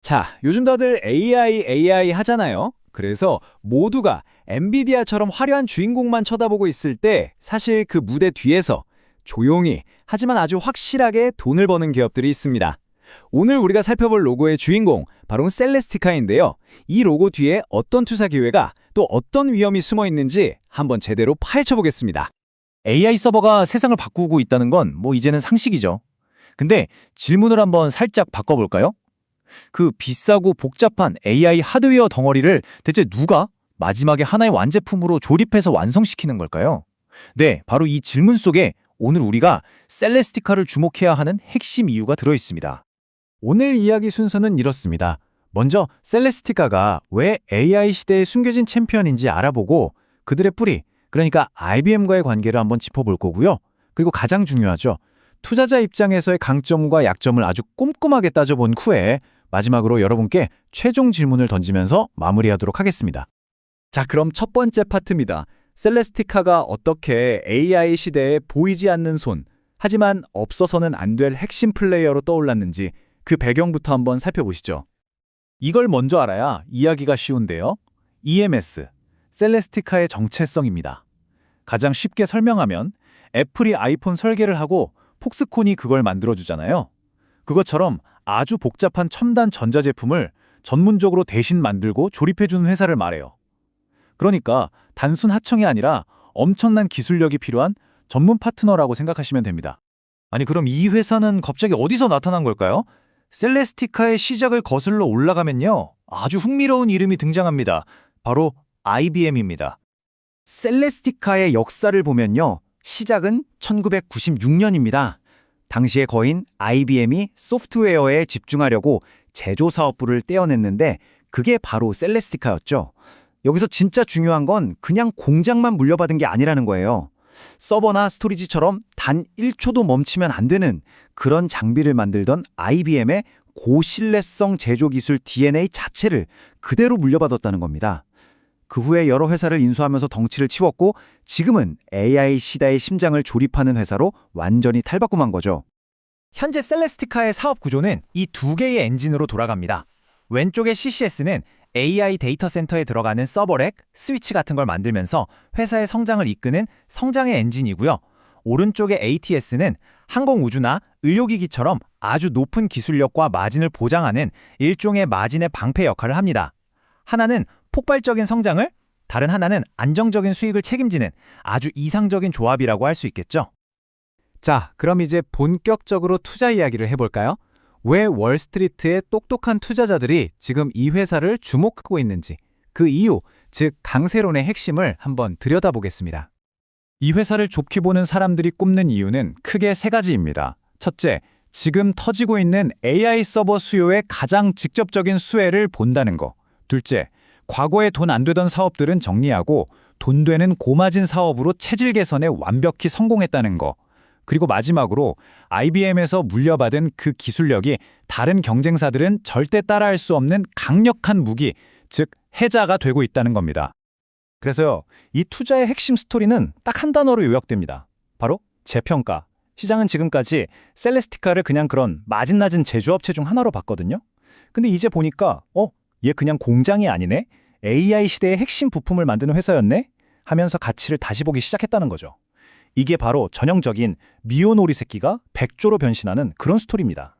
자, 요즘 다들 AI 하잖아요. 그래서 모두가 엔비디아처럼 화려한 주인공만 쳐다보고 있을 때 사실 그 무대 뒤에서 조용히 하지만 아주 확실하게 돈을 버는 기업들이 있습니다. 오늘 우리가 살펴볼 로고의 주인공, 바로 셀레스티카인데요. 이 로고 뒤에 어떤 투자 기회가 또 어떤 위험이 숨어 있는지 한번 제대로 파헤쳐 보겠습니다. AI 서버가 세상을 바꾸고 있다는 건 이제는 상식이죠. 근데 질문을 한번 살짝 바꿔볼까요? 그 비싸고 복잡한 AI 하드웨어 덩어리를 대체 누가 마지막에 하나의 완제품으로 조립해서 완성시키는 걸까요? 네, 바로 이 질문 속에 오늘 우리가 셀레스티카를 주목해야 하는 핵심 이유가 들어 있습니다. 오늘 이야기 순서는 이렇습니다. 먼저 셀레스티카가 왜 AI 시대의 숨겨진 챔피언인지 알아보고 그들의 뿌리, 그러니까 IBM과의 관계를 한번 짚어볼 거고요. 그리고 가장 중요하죠. 투자자 입장에서의 강점과 약점을 아주 꼼꼼하게 따져본 후에 마지막으로 여러분께 최종 질문을 던지면서 마무리하도록 하겠습니다. 자, 그럼 첫 번째 파트입니다. 셀레스티카가 어떻게 AI 시대에 보이지 않는 손, 하지만 없어서는 안 될 핵심 플레이어로 떠올랐는지 그 배경부터 한번 살펴보시죠. 이걸 먼저 알아야 이야기가 쉬운데요. EMS, 셀레스티카의 정체성입니다. 가장 쉽게 설명하면 애플이 아이폰 설계를 하고 폭스콘이 그걸 만들어주잖아요. 그것처럼 아주 복잡한 첨단 전자제품을 전문적으로 대신 만들고 조립해주는 회사를 말해요. 그러니까 단순 하청이 아니라 엄청난 기술력이 필요한 전문 파트너라고 생각하시면 됩니다. 아니 그럼 이 회사는 갑자기 어디서 나타난 걸까요? 셀레스티카의 시작을 거슬러 올라가면요. 아주 흥미로운 이름이 등장합니다. 바로 IBM입니다. 셀레스티카의 역사를 보면요. 시작은 1996년입니다. 당시의 거인 IBM이 소프트웨어에 집중하려고 제조사업부를 떼어냈는데 그게 바로 셀레스티카였죠. 여기서 진짜 중요한 건 그냥 공장만 물려받은 게 아니라는 거예요. 서버나 스토리지처럼 단 1초도 멈추면 안 되는 그런 장비를 만들던 IBM의 고신뢰성 제조 기술 DNA 자체를 그대로 물려받았다는 겁니다. 그 후에 여러 회사를 인수하면서 덩치를 치웠고 지금은 AI 시대의 심장을 조립하는 회사로 완전히 탈바꿈한 거죠. 현재 셀레스티카의 사업 구조는 이 두 개의 엔진으로 돌아갑니다. 왼쪽의 CCS는 AI 데이터 센터에 들어가는 서버렉, 스위치 같은 걸 만들면서 회사의 성장을 이끄는 성장의 엔진이고요. 오른쪽의 ATS는 항공우주나 의료기기처럼 아주 높은 기술력과 마진을 보장하는 일종의 마진의 방패 역할을 합니다. 하나는 폭발적인 성장을, 다른 하나는 안정적인 수익을 책임지는 아주 이상적인 조합이라고 할 수 있겠죠. 자, 그럼 이제 본격적으로 투자 이야기를 해볼까요? 왜 월스트리트의 똑똑한 투자자들이 지금 이 회사를 주목하고 있는지, 그 이유, 즉 강세론의 핵심을 한번 들여다보겠습니다. 이 회사를 좋게 보는 사람들이 꼽는 이유는 크게 세 가지입니다. 첫째, 지금 터지고 있는 AI 서버 수요의 가장 직접적인 수혜를 본다는 거. 둘째, 과거에 돈 안 되던 사업들은 정리하고 돈 되는 고마진 사업으로 체질 개선에 완벽히 성공했다는 거. 그리고 마지막으로 IBM에서 물려받은 그 기술력이 다른 경쟁사들은 절대 따라할 수 없는 강력한 무기, 즉 해자가 되고 있다는 겁니다. 그래서요, 이 투자의 핵심 스토리는 딱 한 단어로 요약됩니다. 바로 재평가. 시장은 지금까지 셀레스티카를 그냥 그런 마진 낮은 제조업체 중 하나로 봤거든요. 근데 이제 보니까 얘 그냥 공장이 아니네? AI 시대의 핵심 부품을 만드는 회사였네? 하면서 가치를 다시 보기 시작했다는 거죠. 이게 바로 전형적인 미오노리 새끼가 백조로 변신하는 그런 스토리입니다.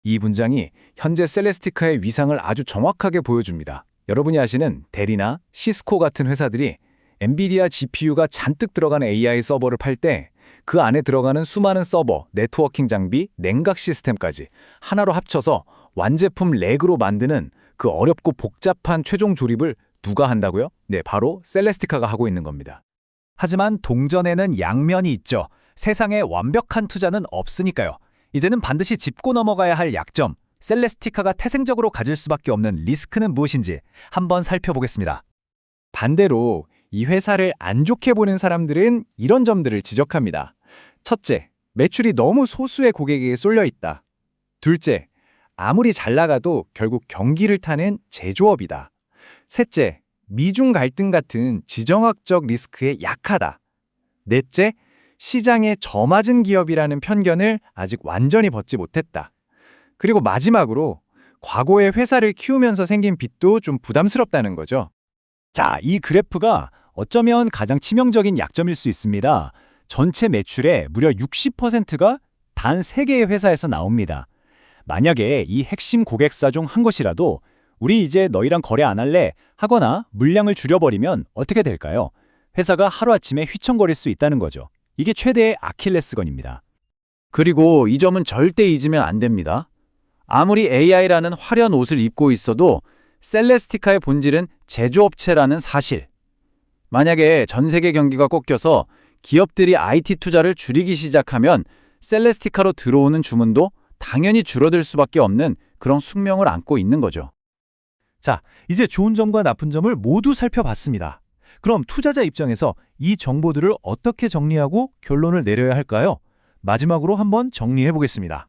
이 문장이 현재 셀레스티카의 위상을 아주 정확하게 보여줍니다. 여러분이 아시는 델이나 시스코 같은 회사들이 엔비디아 GPU가 잔뜩 들어간 AI 서버를 팔 때 그 안에 들어가는 수많은 서버, 네트워킹 장비, 냉각 시스템까지 하나로 합쳐서 완제품 렉으로 만드는 그 어렵고 복잡한 최종 조립을 누가 한다고요? 네, 바로 셀레스티카가 하고 있는 겁니다. 하지만 동전에는 양면이 있죠. 세상에 완벽한 투자는 없으니까요. 이제는 반드시 짚고 넘어가야 할 약점, 셀레스티카가 태생적으로 가질 수밖에 없는 리스크는 무엇인지 한번 살펴보겠습니다. 반대로 이 회사를 안 좋게 보는 사람들은 이런 점들을 지적합니다. 첫째, 매출이 너무 소수의 고객에게 쏠려 있다. 둘째, 아무리 잘 나가도 결국 경기를 타는 제조업이다. 셋째, 미중 갈등 같은 지정학적 리스크에 약하다. 넷째, 시장에 저맞은 기업이라는 편견을 아직 완전히 벗지 못했다. 그리고 마지막으로 과거에 회사를 키우면서 생긴 빚도 좀 부담스럽다는 거죠. 자, 이 그래프가 어쩌면 가장 치명적인 약점일 수 있습니다. 전체 매출의 무려 60%가 단 3개의 회사에서 나옵니다. 만약에 이 핵심 고객사 중 한 곳이라도 우리 이제 너희랑 거래 안 할래 하거나 물량을 줄여버리면 어떻게 될까요? 회사가 하루아침에 휘청거릴 수 있다는 거죠. 이게 최대의 아킬레스건입니다. 그리고 이 점은 절대 잊으면 안 됩니다. 아무리 AI라는 화려한 옷을 입고 있어도 셀레스티카의 본질은 제조업체라는 사실. 만약에 전 세계 경기가 꺾여서 기업들이 IT 투자를 줄이기 시작하면 셀레스티카로 들어오는 주문도 당연히 줄어들 수밖에 없는 그런 숙명을 안고 있는 거죠. 자, 이제 좋은 점과 나쁜 점을 모두 살펴봤습니다. 그럼 투자자 입장에서 이 정보들을 어떻게 정리하고 결론을 내려야 할까요? 마지막으로 한번 정리해 보겠습니다.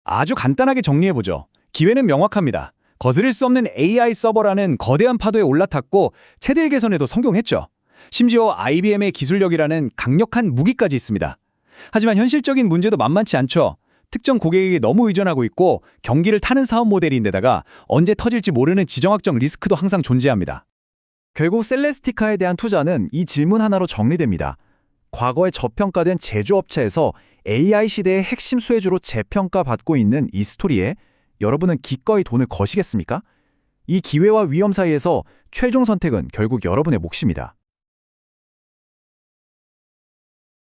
아주 간단하게 정리해보죠. 기회는 명확합니다. 거스를 수 없는 AI 서버라는 거대한 파도에 올라탔고 체질 개선에도 성공했죠. 심지어 IBM의 기술력이라는 강력한 무기까지 있습니다. 하지만 현실적인 문제도 만만치 않죠. 특정 고객에게 너무 의존하고 있고 경기를 타는 사업 모델인데다가 언제 터질지 모르는 지정학적 리스크도 항상 존재합니다. 결국 셀레스티카에 대한 투자는 이 질문 하나로 정리됩니다. 과거에 저평가된 제조업체에서 AI 시대의 핵심 수혜주로 재평가받고 있는 이 스토리에 여러분은 기꺼이 돈을 거시겠습니까? 이 기회와 위험 사이에서 최종 선택은 결국 여러분의 몫입니다.